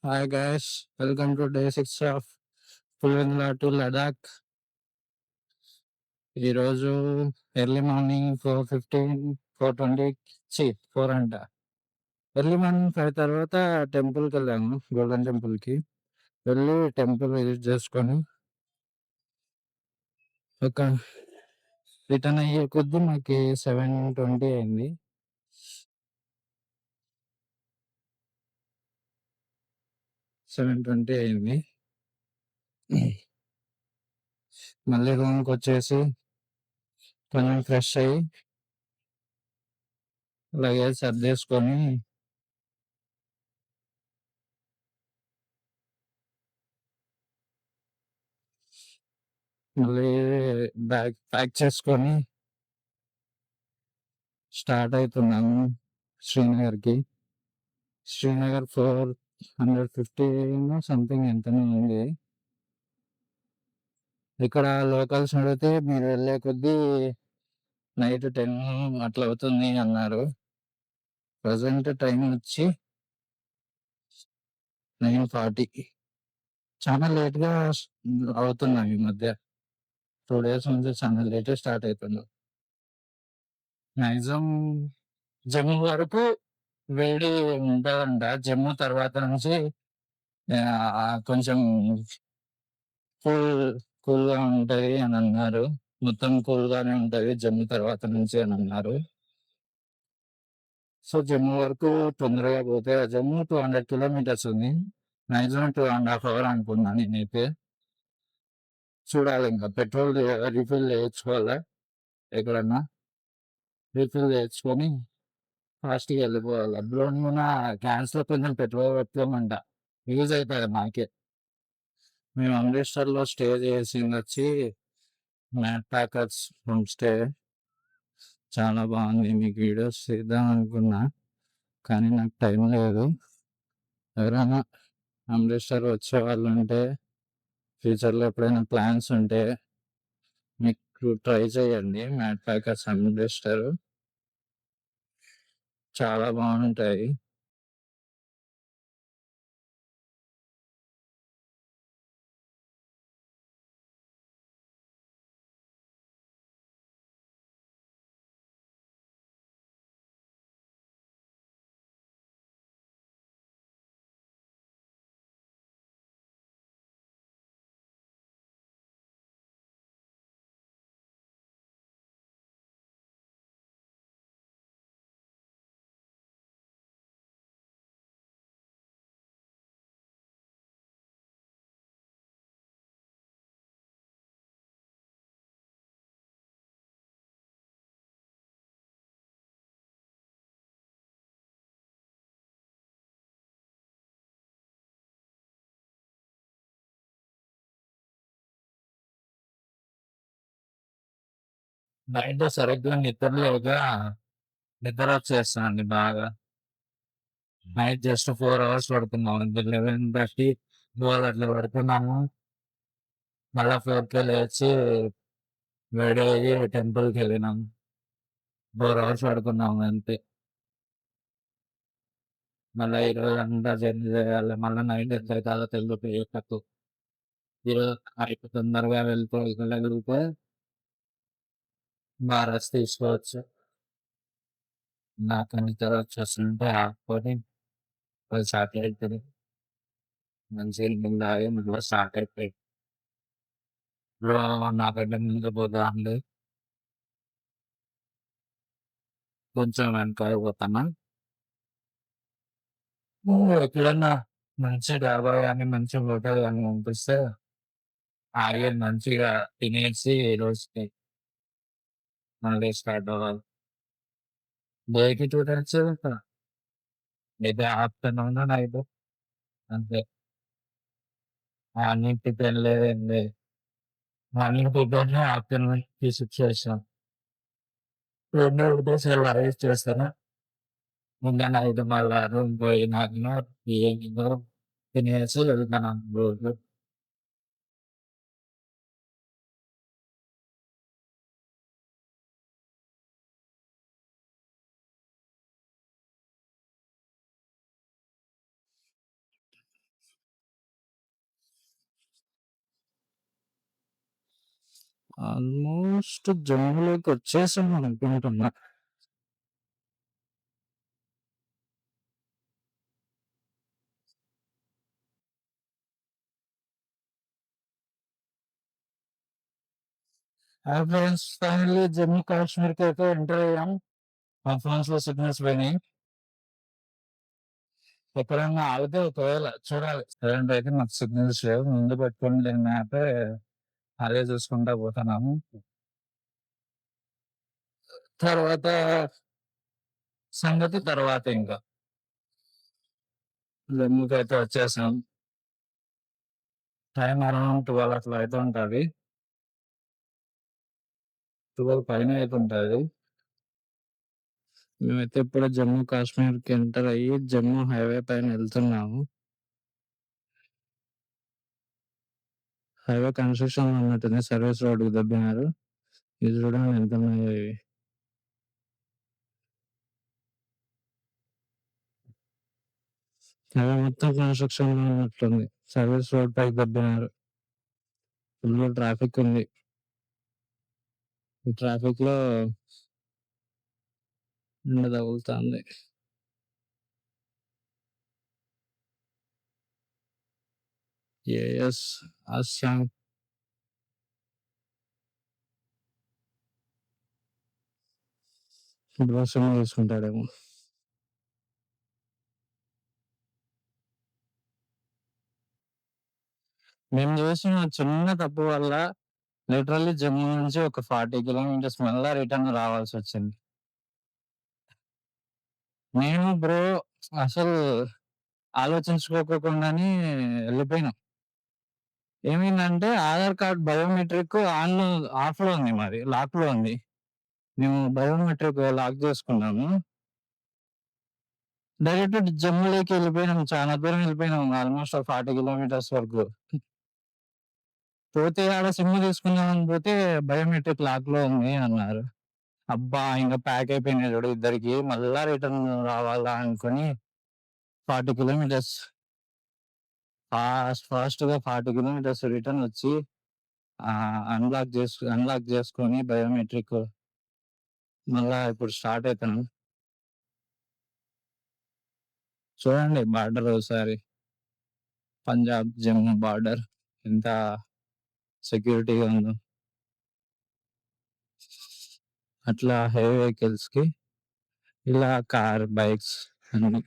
Hi guys, welcome to day 6 of Pulvendla to Ladakh. ఈరోజు early morning 4:15 4:20 4 అంట. Early morning 5 తర్వాత టెంపుల్కి వెళ్ళాము, గోల్డెన్ టెంపుల్కి వెళ్ళి టెంపుల్ విజిట్ చేసుకొని ఒక రిటర్న్ అయ్యే కొద్ది మాకు 7:20 అయింది. 7:20 అయింది. మళ్ళీ రూమ్కి వచ్చేసి కొంచెం ఫ్రెష్ అయ్యి లగేజ్ సర్దేసుకొని మళ్ళీ బ్యాగ్ ప్యాక్ చేసుకొని స్టార్ట్ అవుతున్నాము శ్రీనగర్కి. శ్రీనగర్ 450 సంథింగ్ ఎంతనో ఉంది. ఇక్కడ లోకల్స్ అడిగితే మీరు వెళ్ళే కొద్దీ నైట్ 10 అట్లా అవుతుంది అన్నారు. ప్రజెంట్ టైం వచ్చి 9:40. చాలా లేట్గా అవుతున్నాం ఈ మధ్య. 2 days నుంచి చాలా లేట్ స్టార్ట్ అవుతున్నాం. మ్యాక్సిమం జమ్మూ వరకు వేడి ఉంటుందంట. జమ్మూ తర్వాత నుంచి కొంచెం కూల్గా ఉంటది అని అన్నారు. మొత్తం కూల్గానే ఉంటది జమ్మూ తర్వాత నుంచి అని అన్నారు. సో జమ్మూ వరకు తొందరగా పోతే, జమ్మూ 200 కిలోమీటర్స్ ఉంది. మ్యాక్సిమం 2.5 hours అనుకున్నా నేనైతే. చూడాలి, ఇంకా పెట్రోల్ రీఫిల్ చేయించుకోవాలా, ఎక్కడన్నా రీఫిల్ చేయించుకొని ఫాస్ట్గా వెళ్ళిపోవాలి. అందులో కూడా క్యాన్స్లో కొంచెం పెట్రోల్ పెట్టుకోమంట, యూజ్ అవుతుంది మాకే. మేము అమృత్సర్లో స్టే చేసింది వచ్చి మ్యాట్ ప్యాకర్స్ హోమ్ స్టే. చాలా బాగుంది. మీకు వీడియోస్ చేద్దాం అనుకున్నా కానీ నాకు టైం లేదు. ఎవరైనా అమృత్సర్ వచ్చే వాళ్ళు ఉంటే, ఫ్యూచర్లో ఎప్పుడైనా ప్లాన్స్ ఉంటే మీకు ట్రై చేయండి. మ్యాట్ ప్యాకర్స్ అమృత్సర్ చాలా బాగుంటాయి. నైట్ సరిగ్గా నిద్ర వచ్చేస్తుంది బాగా. Night just 4 hours పడుకున్నాము. 11:30 12 అట్లా పడుకున్నాము. మళ్ళీ 4కి లేచి రెడీ అయ్యి టెంపుల్కి వెళ్ళినాము. 4 hours పడుకున్నాము అంతే. మళ్ళీ ఈరోజు అంతా జర్నీ చేయాలి. మళ్ళీ నైట్ ఎంత అవుతుందో తెలియదు. ఈరోజు నైట్ తొందరగా వెళ్ళగలిగితే బాగా రెస్ట్ తీసుకోవచ్చు. నాకు నిద్ర వచ్చేస్తుంటే ఆపుకొని స్టార్ట్ అవుతుంది. మంచిగా ముందు ఆగి మళ్ళీ స్టార్ట్ అయిపోయి నాకంటే ముందు పోతాండి, కొంచెం వెనక పోతాను. ఎక్కడన్నా మంచి డాబా కానీ మంచి హోటల్ కానీ పంపిస్తే ఆగి మంచిగా తినేసి రోజుకి మళ్ళీ స్టార్ట్ అవ్వాలి. డేకి 2 times అయితే ఆఫ్టర్నూన్ నైట్ అంతే. మార్నింగ్ టిఫిన్ లేదు, ఏం లేదు. మార్నింగ్ టిఫిన్ ఆఫ్టర్నూన్ షిఫ్ట్ చేసాం. 2 ఒకటేసారి అరేంజ్ చేస్తాను. ముందు నైట్ మళ్ళా రూమ్ పోయినాక ఈవినింగ్ తినేసి వెళ్తాను రోజు. ఆల్మోస్ట్ జమ్ములోకొచ్చేసామనుకుంటున్నా. హాయ్ ఫ్రెండ్స్, ఫైనల్లీ జమ్మూ కాశ్మీర్‌కైతే ఎంటర్ అయ్యాం. మా ఫోన్స్‌లో సిగ్నల్స్ పోయినాయి. ఎక్కడన్నా ఆగితే ఒకవేళ చూడాలి. ప్రజెంట్ అయితే మాకు సిగ్నల్స్ లేవు. ముందు పెట్టుకొని నేను మ్యాపే అదే చూసుకుంటా పోతున్నాము. తర్వాత సంగతి తర్వాత ఇంకా. జమ్మూకైతే వచ్చేసాం. టైం అరౌండ్ 12 అట్లా అయితుంటది. 12 పైనే అయితుంటది. మేమైతే ఇప్పుడే జమ్మూ కాశ్మీర్‌కి ఎంటర్ అయ్యి జమ్మూ హైవే పైన ఎళ్తున్నాము. హైవే కన్‌స్ట్రక్షన్‌లో ఉన్నట్టుంది. సర్వీస్ రోడ్‌కి దబ్బినారు. ఇది చూడండి ఎంతున్నాయో ఇవి. హైవే మొత్తం కన్‌స్ట్రక్షన్‌లో ఉన్నట్లుంది. సర్వీస్ రోడ్ పైకి దబ్బినారు. ఫుల్లు ట్రాఫిక్ ఉంది. ఈ ట్రాఫిక్‌లో ఎండ తగులుతాంది. ఏఎస్ అస్సాం. బ్రో సినిమా తీసుకుంటాడేమో. మేము చేసిన చిన్న తప్పు వల్ల లిటరల్లీ జమ్మూ నుంచి ఒక 40 కిలోమీటర్స్ మళ్ళా రిటర్న్ రావాల్సొచ్చింది. నేను బ్రో అసలు ఆలోచించుకోకుండానే ఎళ్ళిపోయినాం. ఏమైందంటే ఆధార్ కార్డ్ బయోమెట్రిక్ ఆఫ్‌లో ఉంది మాది. లాక్‌లో ఉంది. మేము బయోమెట్రిక్ లాక్ చేసుకున్నాము. డైరెక్ట్ జమ్మూలోకి ఎళ్ళిపోయినాం. చాలా దూరం ఎళ్ళిపోయినాం. ఆల్‌మోస్ట్ ఒక 40 కిలోమీటర్స్ వరకు. పోతే ఆడ సిమ్ తీసుకుందామని పోతే బయోమెట్రిక్ లాక్‌లో ఉంది అన్నారు. అబ్బా! ఇంక ప్యాక్ అయిపోయినాయి చూడు ఇద్దరికి. మళ్ళా రిటర్న్ రావాలా అనుకోని 40 కిలోమీటర్స్ ఫాస్ట్‌గా 40 కిలోమీటర్స్ రిటర్న్ వచ్చి అన్‌లాక్ చేసుకొని బయోమెట్రిక్ మళ్ళా ఇప్పుడు స్టార్ట్ అయితున్నాం. చూడండి బార్డర్ ఒకసారి. పంజాబ్, జమ్మూ బార్డర్ ఎంత సెక్యూరిటీగా ఉందో. అట్లా హెవీ వెహికల్స్‌కి ఇలా కార్, బైక్స్ అన్నీ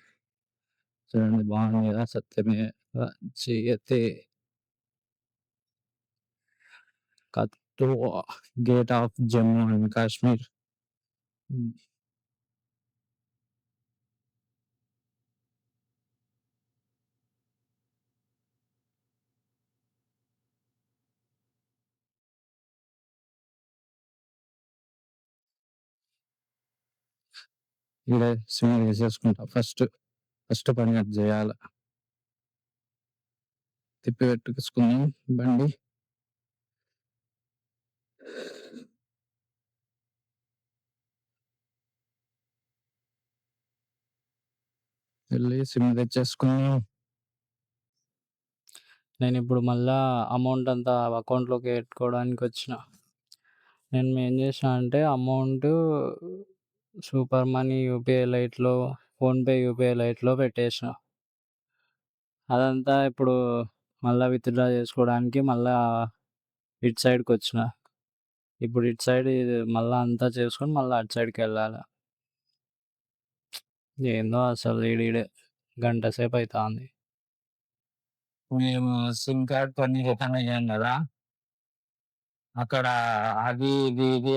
చూడండి బాగుంది కదా! సత్యమేవ జయతే. Kathua gate of Jammu and Kashmir. Hmm. ఈడే సిమ్ తీసేసుకుంటా ఫస్ట్ పని అది చేయాల. తిప్పి పెట్టేసుకుందాం బండి. వెళ్ళి సిమ్ తెచ్చేసుకుందాం. నేనిప్పుడు మళ్ళా అమౌంట్ అంతా అకౌంట్‌లోకి ఎట్టుకోవడానికొచ్చిన. నేను ఏం చేసినా అంటే అమౌంటు సూపర్ మనీ యూపీఐ లైట్‌లో, ఫోన్‌పే యూపీఐ లైట్‌లో పెట్టేసిన. అదంతా ఇప్పుడు మళ్ళా విత్‌డ్రా చేసుకోవడానికి మళ్ళా ఇటు సైడ్‌కొచ్చిన. ఇప్పుడు ఇటు సైడ్ ఇది మళ్ళా అంతా చేసుకొని మళ్ళా అటు సైడ్‌కెళ్ళాల. ఏందో అసలు ఈడీడే గంట సేపయితాంది. మేము సిమ్ కార్డ్ కొని రిటర్న్ అయ్యాం గదా! అక్కడ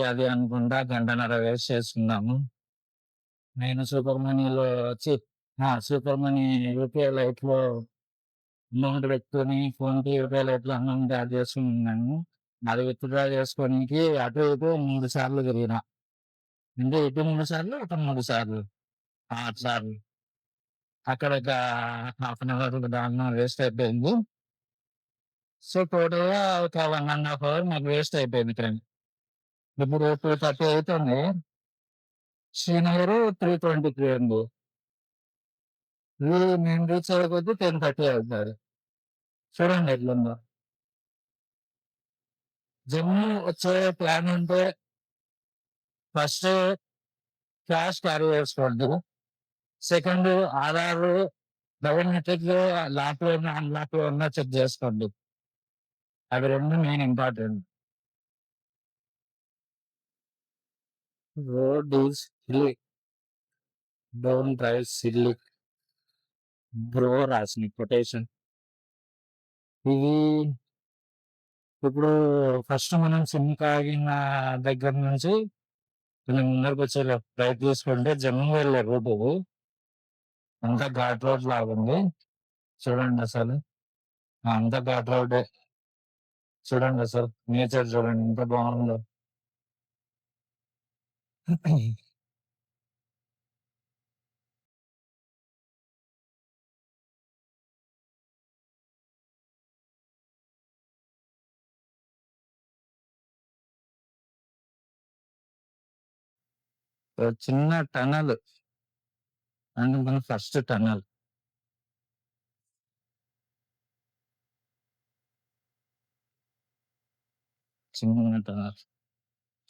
ఇది అనుకుంటా గంటన్నర వేస్ట్ చేసుకున్నాము. నేను సూపర్ మనీలో ఛీ! సూపర్ మనీ యూపీఐ లైట్‌లో అమౌంట్ పెట్టుకొని ఫోన్‌పే, యూపీఐ లైట్‌లో అమౌంట్ యాడ్ చేసుకున్నాను. అది విత్‌డ్రా చేసుకోనీకి అటు ఇటు 3 సార్లు తిరిగిన. అంటే ఇటు 3 సార్లు, అటు 3 సార్లు. అట్లా అక్కడ ఒక హాఫ్ అన్ అవర్ దాంట్లో వేస్ట్ అయిపోయింది. సో, టోటల్‌గా ఒక 1 ½ అవర్ మాకు వేస్ట్ అయిపోయింది టైం. ఇప్పుడు 2:30 అయితుంది. శ్రీనగర్ 3:23 ఉంది. మేము రీచ్ అయ్యే కొద్దీ 10:30 అవుతది. చూడండి ఎట్లుందో. జమ్మూ వచ్చే ప్లాన్ ఉంటే ఫస్ట్ క్యాష్ క్యారీ చేసుకోండి. సెకండ్ ఆధార్, బయోమెట్రిక్ లాక్‌లో ఉన్న, అన్‌లాక్‌లో ఉన్న చెక్ చేసుకోండి. అవి 2 main important. Road is hilly. Don't drive silly. Bro రాసిన కొటేషన్. ఇది ఇప్పుడు ఫస్ట్ మనం సిమ్ తాగిన దగ్గర నుంచి కొంచెం ముందరకొచ్చే రైట్ తీసుకుంటే జమ్మూ వెళ్ళే రూటు అంతా ఘాట్ రోడ్ లాగుంది. చూడండి అసలు. అంతా ఘాట్ రోడ్డే. చూడండి అసలు. నేచర్ చూడండి ఎంత బాగుందో. చిన్న టనల్ అంటే మన ఫస్ట్ టనల్. చిన్న టనల్.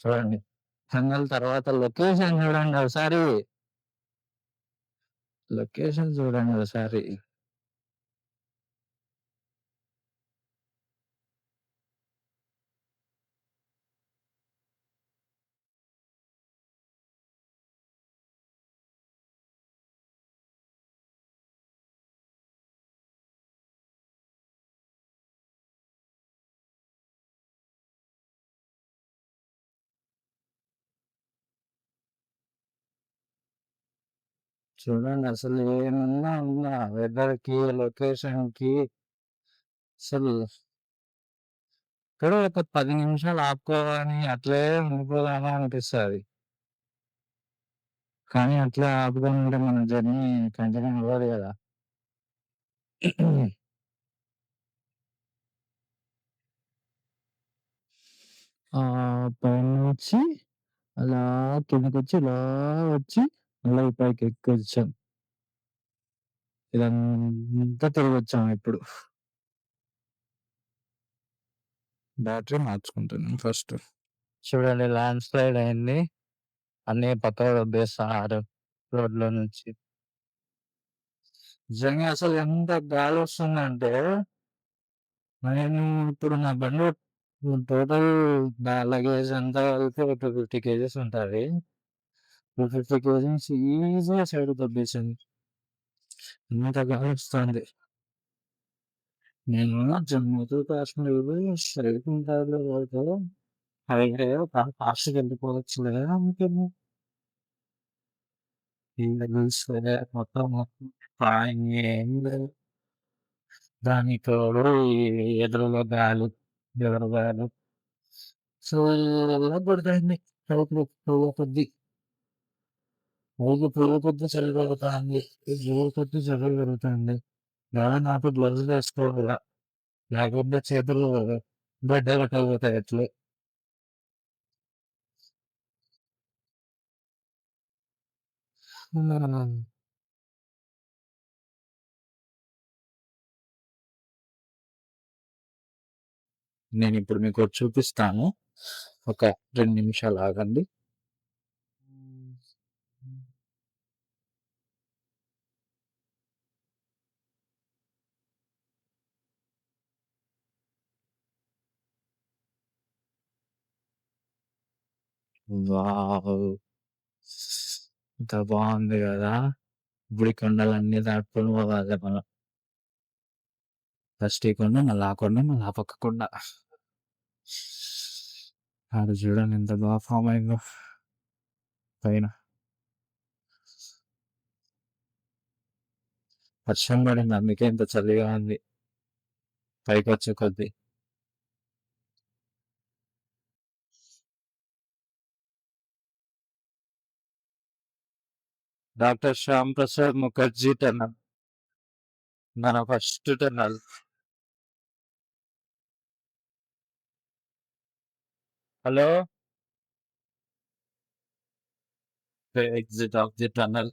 చూడండి. టనల్ తర్వాత లొకేషన్ చూడండి ఒకసారి. లొకేషన్ చూడండి ఒకసారి. చూడండి అసలు ఏమన్నా ఉందా వెదర్‌కి, లొకేషన్‌కి అసలు ఇక్కడ ఒక 10 నిమిషాలు ఆపుకోవాలి అట్లే ఉండిపోదామా అనిపిస్తది. కానీ అట్లా ఆపుకొని ఉంటే మన జర్నీ కంటిన్యూ అవ్వదు గదా! పైనుంచి అలా కిందకొచ్చి, ఇలా వచ్చి మళ్ళా ఈ పైకి ఎక్కొచ్చాం. ఇదంతా తిరిగొచ్చాం ఇప్పుడు. బ్యాటరీ మార్చుకుంటున్నాం ఫస్ట్. చూడండి ల్యాండ్ స్లైడ్ అయింది. అన్నీ పక్కకు దొబ్బేస్తున్నారు రోడ్‌లో నుంచి. నిజంగా అసలు ఎంత గాలొస్తుందంటే, నేను ఇప్పుడు నా బండి టోటల్ లగేజ్ అంతా కలిపి ఒక 250 కేజీస్ ఉంటది. 250 కేజీస్ ఈజీగా సైడ్‌కి దొబ్బేసింది. అంత గాలొస్తుంది. నేను జమ్మూ టు కాశ్మీర్ స్ట్రెయిట్ ఉంటదిలే రోడ్డు. హైవే ఫాస్ట్‌గా వెళ్ళిపోవచ్చులే అనుకున్నా. ఈడ చూస్తే మొత్తం ఫ్లయింగ్ ఏం లేదు. దానికి తోడు ఈ ఎదురుగా గాలి, ఎదురు గాలి. చల్లగా కొడతాంది. కడుపులో పొగ కొద్దీ. పొగ కొద్దీ చలి పెడతాంది. పొగ కొద్దీ చలి పెరుగుతాంది. గాలి నాకు గ్లౌజులు వేసుకోవాల. లేకపోతే చేతులు గడ్డకట్టకపోతాయి అట్లే. హ్మ్. నేనిప్పుడు మీకోటి చూపిస్తాను. ఒక 2 నిమిషాలు ఆగండి. వావ్! ఎంత బావుంది గదా! ఇప్పుడు ఈ కొండలన్నీ దాటుకొని పోవాలి మనం. ఫస్ట్ ఈ కొండ, మళ్ళా ఆ కొండ, మళ్ళా ఆ పక్క కొండ. ఆడ చూడండి ఎంత బాగా ఫామ్ అయిందో పైన. వర్షం పడింది అందుకే ఇంత చలిగా ఉంది పైకొచ్చే కొద్దీ. Doctor Shyam Prasad Mukherjee tunnel. మన first tunnel. Hello! The exit of the tunnel.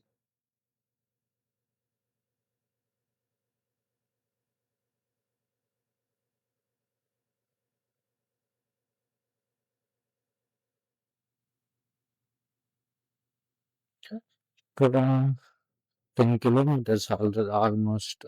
ఇక్కడ 10 కిలోమీటర్స్ ఆల్మోస్ట్.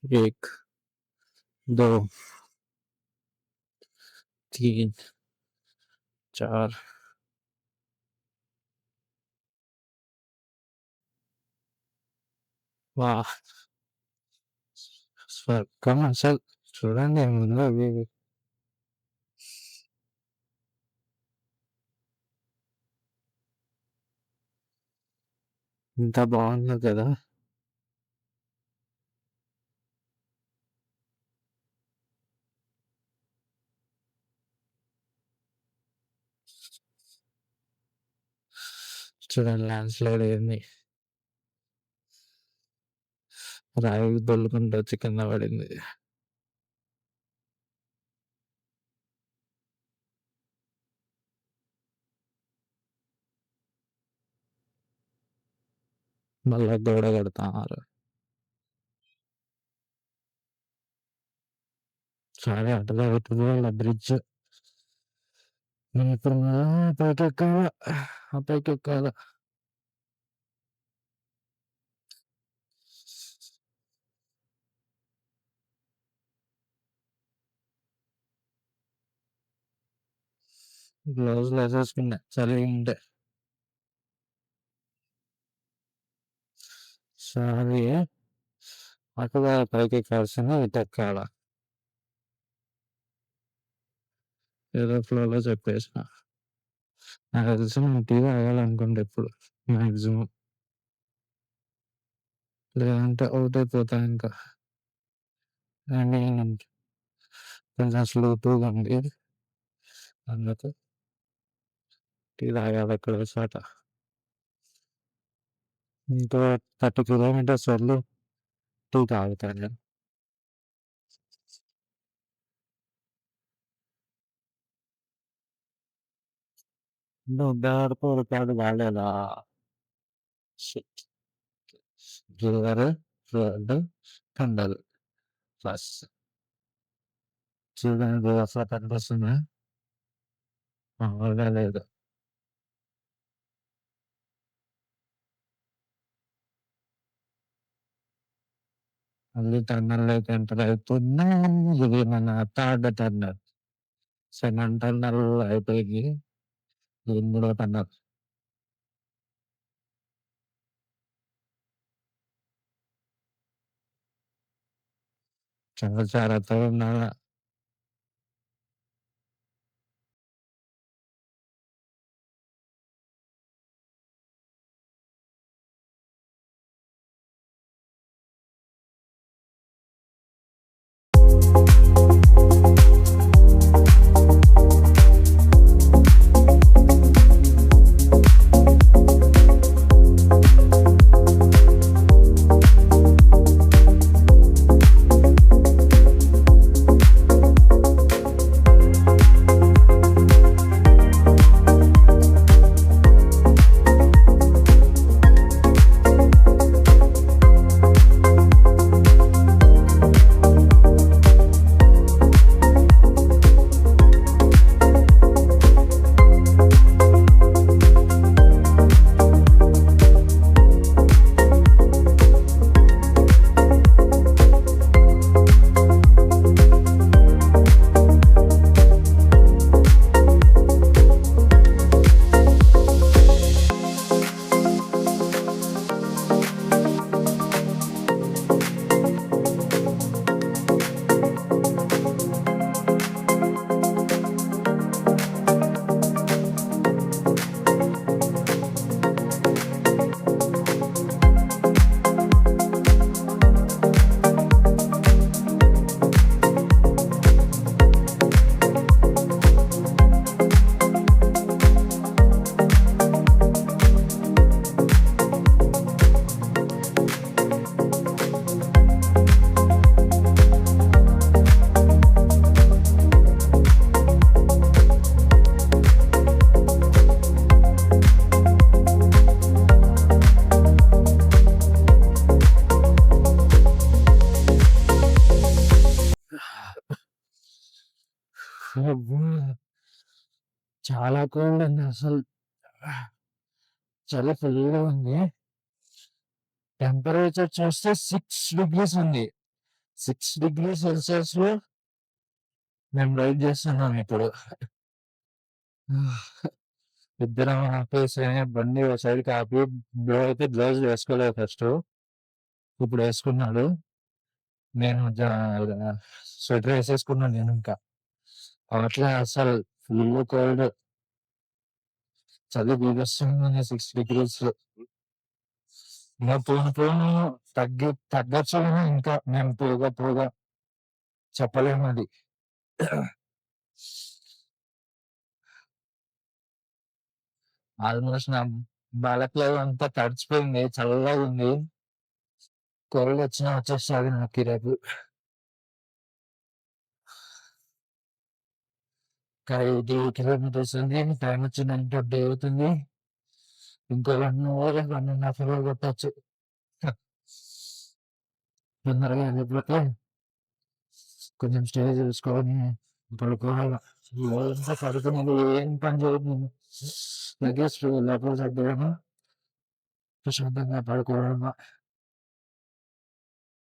एक, 2, 3, 4. వాహ్! స్వర్గం అసలు. చూడండి ఏముందో వ్యూ. ఎంత బాగుందో కదా. చూడండి ల్యాండ్ స్లైడ్ అయింది, రాయి దొల్లుకుంటూ వచ్చి కింద పడింది. మళ్ళా గోడ కడతారు. సరే అటుగా పెట్టుకోవాలి బ్రిడ్జ్. ఇప్పుడు పైకి ఎక్కాల, ఆ పైకి ఎక్కాల. గ్లౌజులు వేసేసుకున్నా చలి ఉంటే. సరే అటుగా పైకి ఎక్కాల్సింది, ఇటు ఎక్కాల. ఏదో ఫ్లోలో చెప్పేసిన. నాకు తెలిసి నేను టీ తాగాలనుకుంటే ఎప్పుడు మ్యాక్సిమం, లేదంటే అవుట్ అయిపోతా ఇంకా. అండ్ కొంచెం స్లోగా ఉంది, అందుకు టీ తాగాలి ఎక్కడ చోట. ఇంకో 30 కిలోమీటర్స్ వరకు టీ తాగుతాను నేను. నువ్వు రికార్డు కాలేదా? River, road, candle plus. చూడండి రివర్స్ లో కనిపిస్తుంది, మామూలుగా లేదు. మళ్ళీ టన్నల్లోకి ఎంటర్ అవుతున్నాం. ఇది మన థర్డ్ టన్నల్. సెకండ్ టన్నల్ అయిపోయింది, ఇది 3వ టన్నల్. చాలా జాగ్రత్తగా ఉండాలి. అబ్బో! చాలా కోల్డ్ అండి అసలు. చలి ఫుల్‌గా ఉంది. టెంపరేచర్ చూస్తే 6 డిగ్రీస్ ఉంది. 6 డిగ్రీ సెల్సియస్‌లో మేము రైడ్ చేస్తున్నాం ఇప్పుడు. ఇద్దరం ఆపేసి బండి ఓ సైడ్‌కి ఆపి బ్రో అయితే గ్లౌస్ వేసుకోలేదు ఫస్టు. ఇప్పుడు వేసుకున్నాడు. నేను స్వెటర్ ఏసేసుకున్నాను నేనింకా. అట్లా అసలు ఫుల్ కోల్డ్. చలి బీభత్సంగా 6 డిగ్రీస్. ఇంక పోను పోను తగ్గొచ్చు గానీ ఇంకా మేము పోగా చెప్పలేమది. ఆల్మోస్ట్ నా బాలక్లో అంతా తడిచిపోయింది. చల్లగుంది. కోల్డొచ్చినా వచ్చేస్తది నాకీ రేపు. ఇంకా 80 కిలోమీటర్స్ ఉంది. టైమొచ్చి 9:30 అవుతుంది. ఇంకో 1 అవర్, 1 ½ అవర్ కొట్టొచ్చు. తొందరగా వెళ్ళిపోతే కొంచెం స్టే చేసుకొని పడుకోవాల. రోజంతా పడుకునేది ఏం పని చేయను నేను. లగేజ్ లోపల సర్దడము, ప్రశాంతంగా పడుకోవడము.